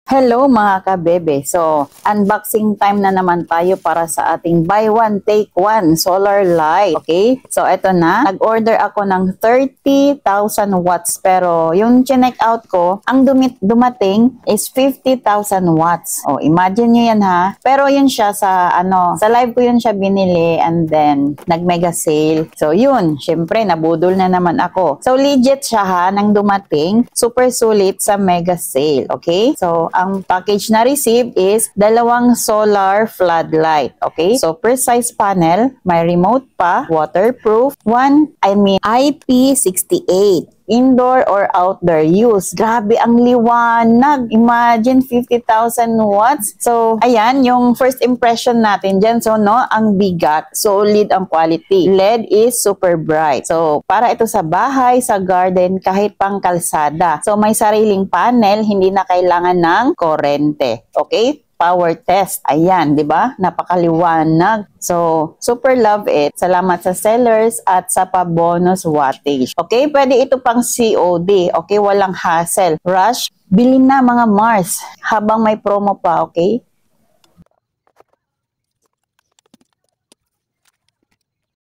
Hello mga kabebe. So, unboxing time na naman tayo para sa ating buy one take one solar light. Okay? So, eto na. Nag-order ako ng 30,000 watts pero yung chinek out ko, ang dumating is 50,000 watts. Oh, imagine nyo yan ha. Pero yun siya sa live ko yun siya binili and then nag-mega sale. So, yun. Syempre, nabudol na naman ako. So, legit siya ha nang dumating. Super sulit sa mega sale. Okay? So, ang package na receive is 2 solar floodlight. Okay? So, precise panel, may remote pa, waterproof, IP68. Indoor or outdoor use. Grabe ang liwanag. Imagine 50,000 watts. So, ayan, yung first impression natin dyan. So, no, ang bigat. Solid ang quality. LED is super bright. So, para ito sa bahay, sa garden, kahit pang kalsada. So, may sariling panel, hindi na kailangan ng korente. Okay? Power test. Ayan, di ba? Napakaliwanag. So, super love it. Salamat sa sellers at sa pa-bonus wattage. Okay, pwede ito pang COD. Okay, walang hassle. Rush, bilhin na mga Mars habang may promo pa, okay?